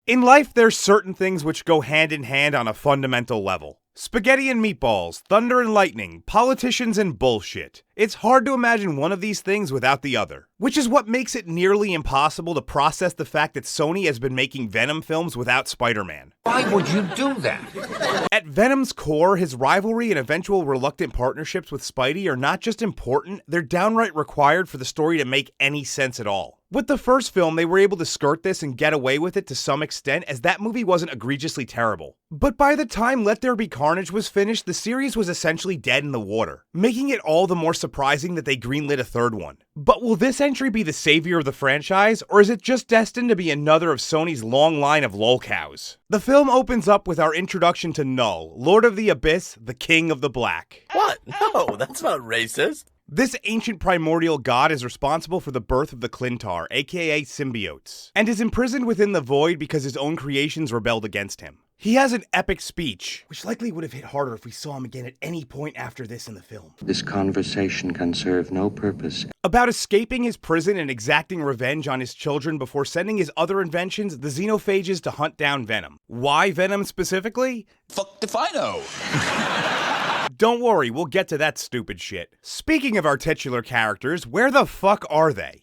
In life, there's certain things which go hand in hand on a fundamental level. Spaghetti and meatballs, thunder and lightning, politicians and bullshit. It's hard to imagine one of these things without the other. Which is what makes it nearly impossible to process the fact that Sony has been making Venom films without Spider-Man. Why would you do that? At Venom's core, his rivalry and eventual reluctant partnerships with Spidey are not just important, they're downright required for the story to make any sense at all. With the first film, they were able to skirt this and get away with it to some extent, as that movie wasn't egregiously terrible. But by the time Let There Be Carnage was finished, the series was essentially dead in the water, making it all the more surprising that they greenlit a third one. But will this entry be the savior of the franchise, or is it just destined to be another of Sony's long line of lolcows? The film opens up with our introduction to Knull, Lord of the Abyss, the King of the Black. What? No, that's not racist. This ancient primordial god is responsible for the birth of the Clintar, aka symbiotes, and is imprisoned within the void because his own creations rebelled against him. He has an epic speech, which likely would have hit harder if we saw him again at any point after this in the film. This conversation can serve no purpose. About escaping his prison and exacting revenge on his children before sending his other inventions, the xenophages, to hunt down Venom. Why Venom specifically? Fuck if I know. Don't worry, we'll get to that stupid shit. Speaking of our titular characters, where the fuck are they?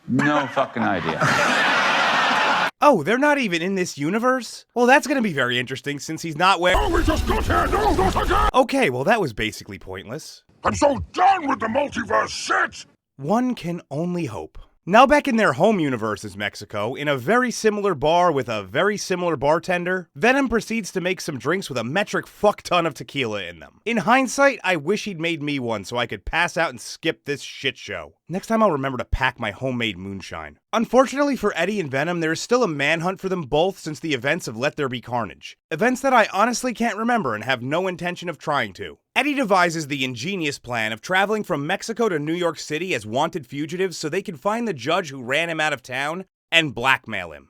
No fucking idea. Oh, they're not even in this universe? Well, that's gonna be very interesting since he's not where— Oh, we just got here! No, not again! Okay, well that was basically pointless. I'm so done with the multiverse shit! One can only hope. Now back in their home universe is Mexico, in a very similar bar with a very similar bartender, Venom proceeds to make some drinks with a metric fuck ton of tequila in them. In hindsight, I wish he'd made me one so I could pass out and skip this shit show. Next time I'll remember to pack my homemade moonshine. Unfortunately for Eddie and Venom, there is still a manhunt for them both since the events of Let There Be Carnage. Events that I honestly can't remember and have no intention of trying to. Eddie devises the ingenious plan of traveling from Mexico to New York City as wanted fugitives so they can find the judge who ran him out of town and blackmail him.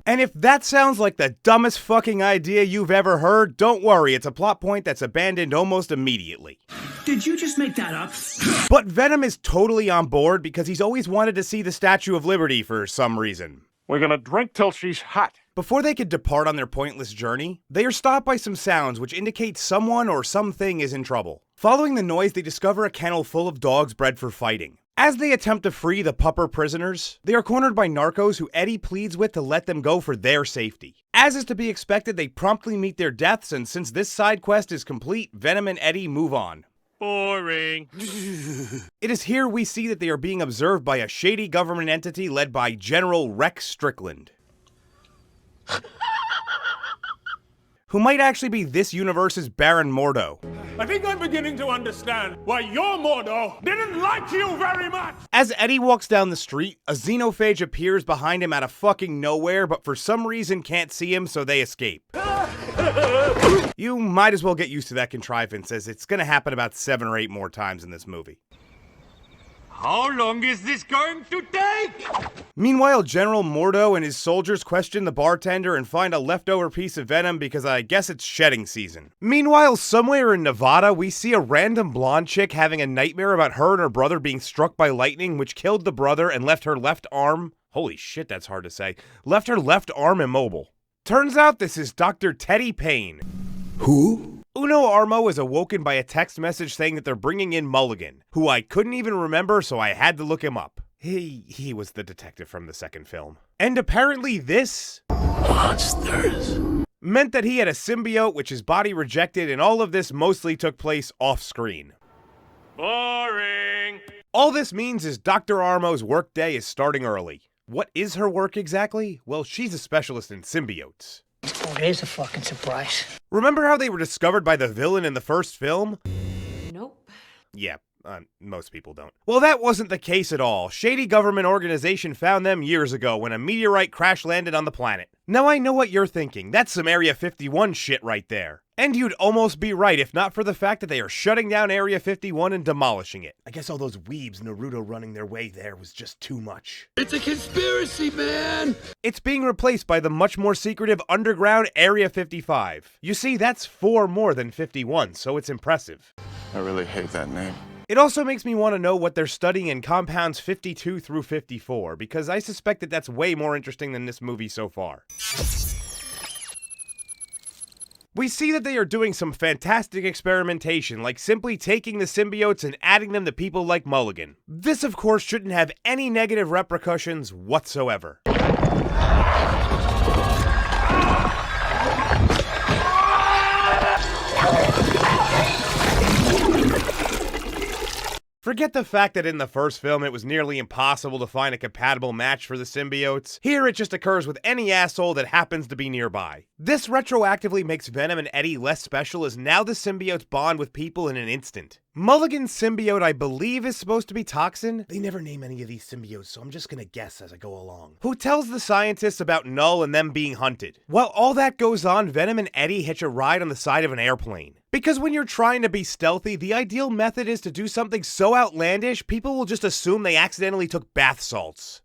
And if that sounds like the dumbest fucking idea you've ever heard, don't worry, it's a plot point that's abandoned almost immediately. Did you just make that up? But Venom is totally on board because he's always wanted to see the Statue of Liberty for some reason. We're gonna drink till she's hot. Before they could depart on their pointless journey, they are stopped by some sounds which indicate someone or something is in trouble. Following the noise, they discover a kennel full of dogs bred for fighting. As they attempt to free the pupper prisoners, they are cornered by narcos who Eddie pleads with to let them go for their safety. As is to be expected, they promptly meet their deaths, and since this side quest is complete, Venom and Eddie move on. Boring. It is here we see that they are being observed by a shady government entity led by General Rex Strickland, who might actually be this universe's Baron Mordo. I think I'm beginning to understand why your Mordo didn't like you very much! As Eddie walks down the street, a xenophage appears behind him out of fucking nowhere, but for some reason can't see him, so they escape. You might as well get used to that contrivance, as it's gonna happen about 7 or 8 more times in this movie. How long is this going to take? Meanwhile, General Mordo and his soldiers question the bartender and find a leftover piece of Venom because I guess it's shedding season. Meanwhile, somewhere in Nevada, we see a random blonde chick having a nightmare about her and her brother being struck by lightning, which killed the brother and left her left arm— holy shit, that's hard to say— left her left arm immobile. Turns out this is Dr. Teddy Payne. Who? Uno Armo is awoken by a text message saying that they're bringing in Mulligan, who I couldn't even remember, so I had to look him up. He was the detective from the second film. And apparently this— Monsters. meant that he had a symbiote which his body rejected, and all of this mostly took place off-screen. Boring. All this means is Dr. Armo's workday is starting early. What is her work exactly? Well, she's a specialist in symbiotes. Oh, there's a fucking surprise. Remember how they were discovered by the villain in the first film? Nope. Yeah, most people don't. Well, that wasn't the case at all. Shady government organization found them years ago when a meteorite crash landed on the planet. Now I know what you're thinking. That's some Area 51 shit right there. And you'd almost be right if not for the fact that they are shutting down Area 51 and demolishing it. I guess all those weebs Naruto running their way there was just too much. It's a conspiracy, man! It's being replaced by the much more secretive underground Area 55. You see, that's 4 more than 51, so it's impressive. I really hate that name. It also makes me want to know what they're studying in compounds 52 through 54, because I suspect that that's way more interesting than this movie so far. We see that they are doing some fantastic experimentation, like simply taking the symbiotes and adding them to people like Mulligan. This, of course, shouldn't have any negative repercussions whatsoever. Forget the fact that in the first film it was nearly impossible to find a compatible match for the symbiotes. Here it just occurs with any asshole that happens to be nearby. This retroactively makes Venom and Eddie less special, as now the symbiotes bond with people in an instant. Mulligan's symbiote, I believe, is supposed to be Toxin. They never name any of these symbiotes, so I'm just gonna guess as I go along. Who tells the scientists about Knull and them being hunted. While all that goes on, Venom and Eddie hitch a ride on the side of an airplane. Because when you're trying to be stealthy, the ideal method is to do something so outlandish, people will just assume they accidentally took bath salts.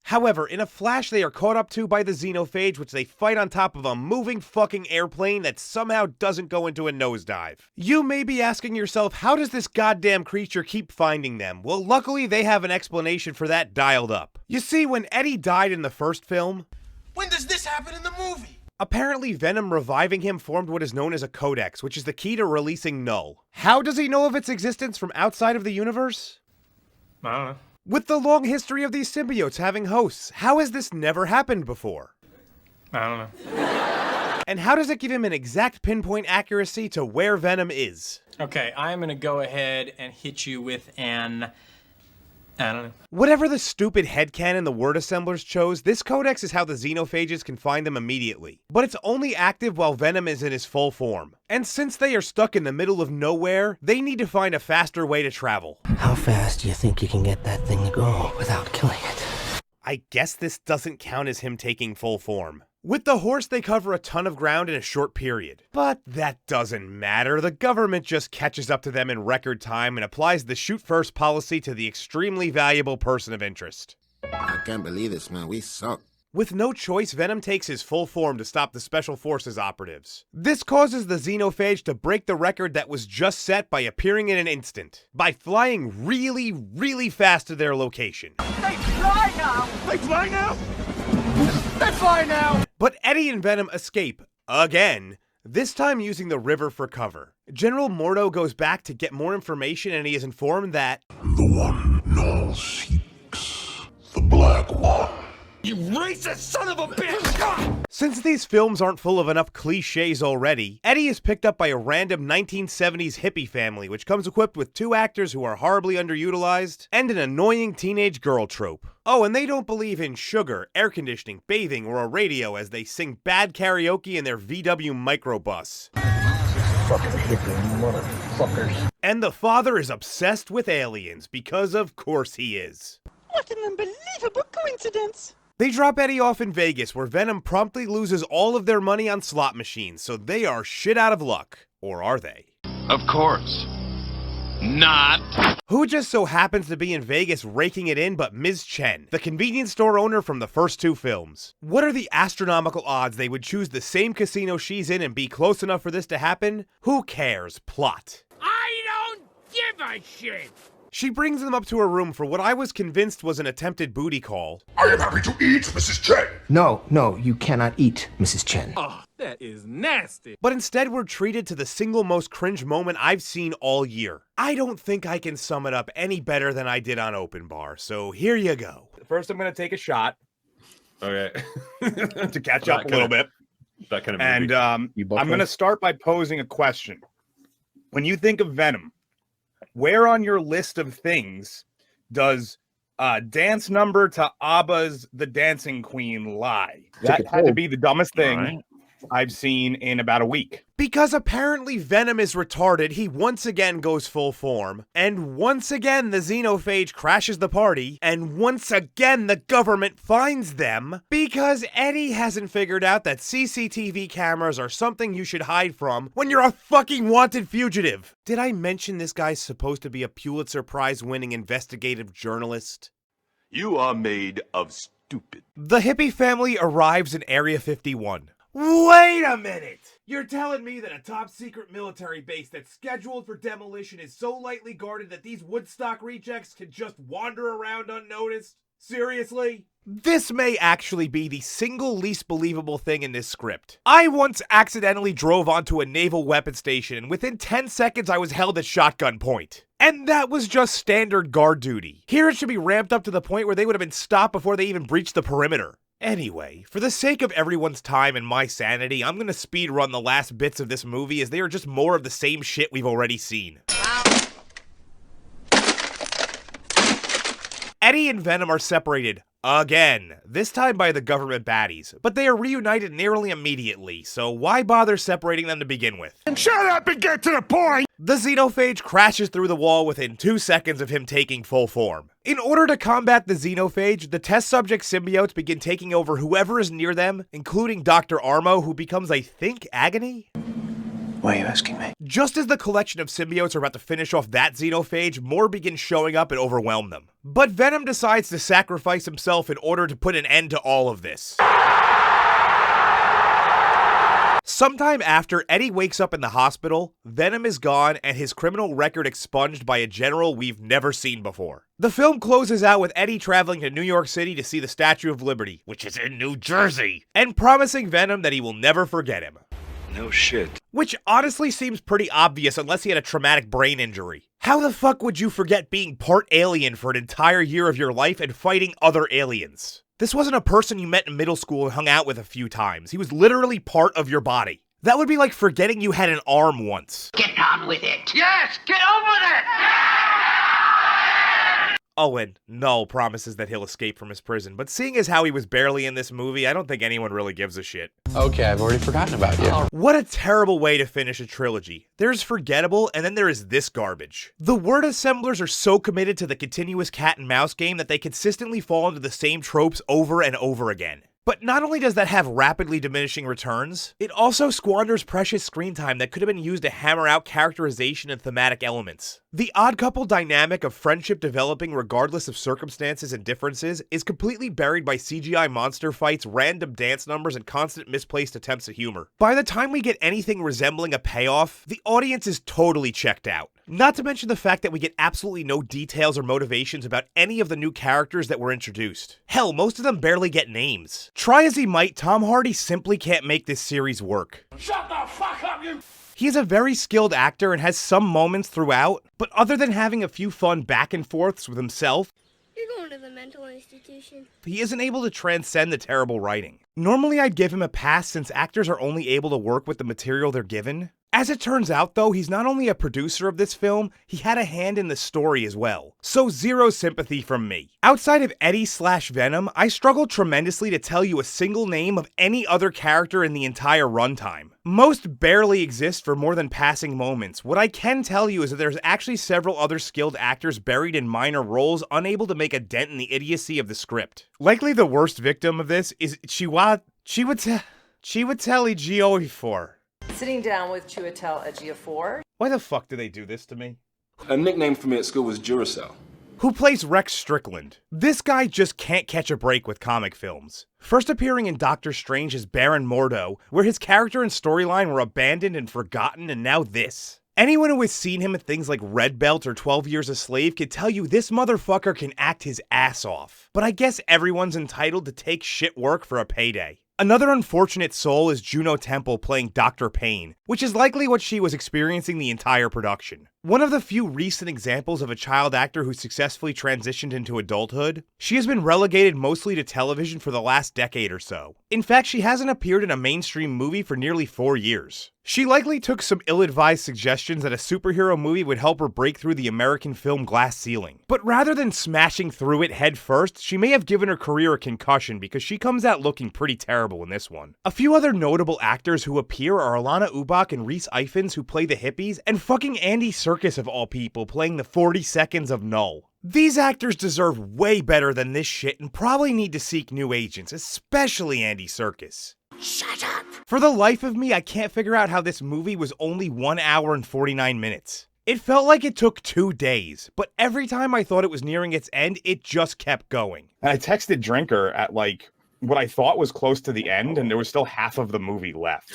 However, in a flash, they are caught up to by the xenophage, which they fight on top of a moving fucking airplane that somehow doesn't go into a nosedive. You may be asking yourself, how does this goddamn creature keep finding them? Well, luckily they have an explanation for that dialed up. You see, when Eddie died in the first film, When does this happen in the movie? apparently Venom reviving him formed what is known as a codex, which is the key to releasing Knull. How does he know of its existence from outside of the universe? I don't know. With the long history of these symbiotes having hosts, how has this never happened before? I don't know. And how does it give him an exact pinpoint accuracy to where Venom is? Okay, I'm gonna go ahead and hit you with an... I don't know. Whatever the stupid headcanon the word assemblers chose, this codex is how the xenophages can find them immediately. But it's only active while Venom is in his full form. And since they are stuck in the middle of nowhere, they need to find a faster way to travel. How fast do you think you can get that thing to go without killing it? I guess this doesn't count as him taking full form. With the horse, they cover a ton of ground in a short period. But that doesn't matter. The government just catches up to them in record time and applies the shoot-first policy to the extremely valuable person of interest. I can't believe this, man. We suck. With no choice, Venom takes his full form to stop the Special Forces operatives. This causes the xenophage to break the record that was just set by appearing in an instant, by flying really, really fast to their location. They fly now! They fly now! They fly now! But Eddie and Venom escape, again, this time using the river for cover. General Mordo goes back to get more information, and he is informed that The one Knull seeks. The Black One. You racist son of a bitch! since these films aren't full of enough cliches already, Eddie is picked up by a random 1970s hippie family, which comes equipped with 2 actors who are horribly underutilized, and an annoying teenage girl trope. Oh, and they don't believe in sugar, air conditioning, bathing, or a radio as they sing bad karaoke in their VW microbus. Fucking hippie motherfuckers. And the father is obsessed with aliens, because of course he is. What an unbelievable coincidence! They drop Eddie off in Vegas, where Venom promptly loses all of their money on slot machines, so they are shit out of luck. Or are they? Of course. Not. Who just so happens to be in Vegas raking it in but Ms. Chen, the convenience store owner from the first 2 films? What are the astronomical odds they would choose the same casino she's in and be close enough for this to happen? Who cares? Plot. I don't give a shit! She brings them up to her room for what I was convinced was an attempted booty call. I am happy to eat, Mrs. Chen. No, you cannot eat, Mrs. Chen. Oh, that is nasty. But instead we're treated to the single most cringe moment I've seen all year. I don't think I can sum it up any better than I did on Open Bar, so here you go. First I'm going to take a shot. Okay. To catch up a little bit. That kind of and I'm going to start by posing a question. When you think of Venom, where on your list of things does dance number to ABBA's The Dancing Queen lie? That had to be the dumbest thing I've seen in about a week. Because apparently Venom is retarded, he once again goes full form, and once again the xenophage crashes the party, and once again the government finds them, because Eddie hasn't figured out that CCTV cameras are something you should hide from when you're a fucking wanted fugitive. Did I mention this guy's supposed to be a Pulitzer Prize winning investigative journalist? You are made of stupid. The hippie family arrives in Area 51. Wait a minute! You're telling me that a top secret military base that's scheduled for demolition is so lightly guarded that these Woodstock rejects can just wander around unnoticed? Seriously? This may actually be the single least believable thing in this script. I once accidentally drove onto a naval weapons station, and within 10 seconds I was held at shotgun point. And that was just standard guard duty. Here it should be ramped up to the point where they would have been stopped before they even breached the perimeter. Anyway, for the sake of everyone's time and my sanity, I'm gonna speed run the last bits of this movie as they are just more of the same shit we've already seen. Eddie and Venom are separated again, this time by the government baddies, but they are reunited nearly immediately, so why bother separating them to begin with? Shut up and get to the point! The xenophage crashes through the wall within 2 seconds of him taking full form. In order to combat the xenophage, the test subject symbiotes begin taking over whoever is near them, including Dr. Armo, who becomes, I think, Agony? Why are you asking me? Just as the collection of symbiotes are about to finish off that xenophage, more begin showing up and overwhelm them. But Venom decides to sacrifice himself in order to put an end to all of this. Sometime after Eddie wakes up in the hospital, Venom is gone and his criminal record expunged by a general we've never seen before. The film closes out with Eddie traveling to New York City to see the Statue of Liberty, which is in New Jersey, and promising Venom that he will never forget him. No shit. Which honestly seems pretty obvious unless he had a traumatic brain injury. How the fuck would you forget being part alien for an entire year of your life and fighting other aliens? This wasn't a person you met in middle school and hung out with a few times. He was literally part of your body. That would be like forgetting you had an arm once. Get on with it. Yes, get on with it! Oh, and Knull promises that he'll escape from his prison, but seeing as how he was barely in this movie, I don't think anyone really gives a shit. Okay, I've already forgotten about you. What a terrible way to finish a trilogy. There's forgettable, and then there is this garbage. The word assemblers are so committed to the continuous cat and mouse game that they consistently fall into the same tropes over and over again. But not only does that have rapidly diminishing returns, it also squanders precious screen time that could have been used to hammer out characterization and thematic elements. The odd couple dynamic of friendship developing regardless of circumstances and differences is completely buried by CGI monster fights, random dance numbers, and constant misplaced attempts at humor. By the time we get anything resembling a payoff, the audience is totally checked out. Not to mention the fact that we get absolutely no details or motivations about any of the new characters that were introduced. Hell, most of them barely get names. Try as he might, Tom Hardy simply can't make this series work. Shut the fuck up, you! He is a very skilled actor and has some moments throughout, but other than having a few fun back and forths with himself, You're going to the mental institution. he isn't able to transcend the terrible writing. Normally I'd give him a pass since actors are only able to work with the material they're given. As it turns out though, he's not only a producer of this film, he had a hand in the story as well. So zero sympathy from me. Outside of Eddie/Venom, I struggled tremendously to tell you a single name of any other character in the entire runtime. Most barely exist for more than passing moments. What I can tell you is that there's actually several other skilled actors buried in minor roles unable to make a dent in the idiocy of the script. Likely the worst victim of this is Chiwetel Ejiofor. Sitting down with Chiwetel Ejiofor. Why the fuck do they do this to me? A nickname for me at school was Duracell. Who plays Rex Strickland. This guy just can't catch a break with comic films. First appearing in Doctor Strange as Baron Mordo, where his character and storyline were abandoned and forgotten, and now this. Anyone who has seen him in things like Red Belt or 12 Years a Slave can tell you this motherfucker can act his ass off. But I guess everyone's entitled to take shit work for a payday. Another unfortunate soul is Juno Temple playing Dr. Payne, which is likely what she was experiencing the entire production. One of the few recent examples of a child actor who successfully transitioned into adulthood, she has been relegated mostly to television for the last decade or so. In fact, she hasn't appeared in a mainstream movie for nearly 4 years. She likely took some ill-advised suggestions that a superhero movie would help her break through the American film glass ceiling. But rather than smashing through it head first, she may have given her career a concussion because she comes out looking pretty terrible in this one. A few other notable actors who appear are Alana Ubach and Rhys Ifans, who play the hippies, and fucking Andy Serkis of all people playing the 40 seconds of Knull. These actors deserve way better than this shit and probably need to seek new agents, especially Andy Serkis. Shut up! For the life of me, I can't figure out how this movie was only 1 hour and 49 minutes. It felt like it took 2 days, but every time I thought it was nearing its end, it just kept going. And I texted Drinker at like what I thought was close to the end, and there was still half of the movie left.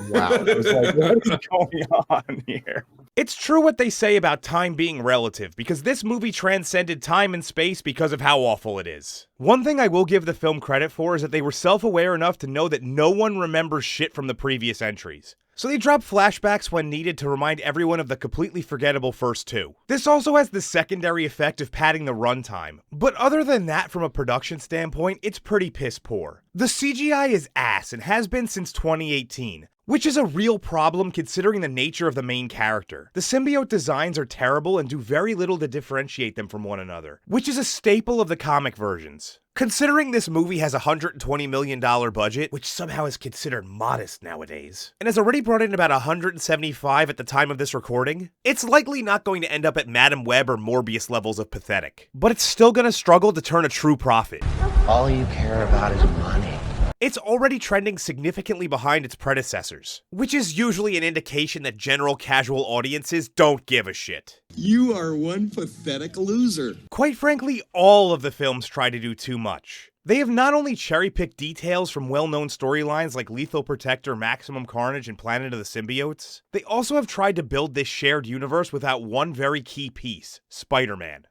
Wow. I was like, what is going on here? It's true what they say about time being relative, because this movie transcended time and space because of how awful it is. One thing I will give the film credit for is that they were self-aware enough to know that no one remembers shit from the previous entries. So they dropped flashbacks when needed to remind everyone of the completely forgettable first two. This also has the secondary effect of padding the runtime, but other than that, from a production standpoint, it's pretty piss poor. The CGI is ass and has been since 2018. Which is a real problem considering the nature of the main character. The symbiote designs are terrible and do very little to differentiate them from one another, which is a staple of the comic versions. Considering this movie has a $120 million budget, which somehow is considered modest nowadays, and has already brought in about 175 at the time of this recording, it's likely not going to end up at Madam Web or Morbius levels of pathetic. But it's still gonna struggle to turn a true profit. All you care about is money. It's already trending significantly behind its predecessors, which is usually an indication that general casual audiences don't give a shit. You are one pathetic loser. Quite frankly, all of the films try to do too much. They have not only cherry-picked details from well-known storylines like Lethal Protector, Maximum Carnage, and Planet of the Symbiotes, they also have tried to build this shared universe without one very key piece, Spider-Man.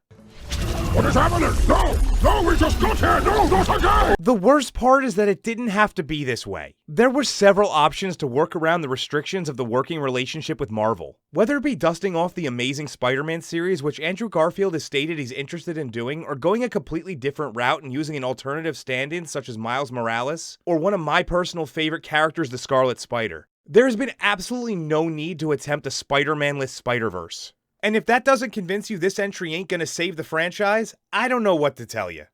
What is happening? No! No, we just got here! No, not again! The worst part is that it didn't have to be this way. There were several options to work around the restrictions of the working relationship with Marvel. Whether it be dusting off the Amazing Spider-Man series, which Andrew Garfield has stated he's interested in doing, or going a completely different route and using an alternative stand-in such as Miles Morales, or one of my personal favorite characters, the Scarlet Spider. There has been absolutely no need to attempt a Spider-Man-less Spider-Verse. And if that doesn't convince you this entry ain't gonna save the franchise, I don't know what to tell you.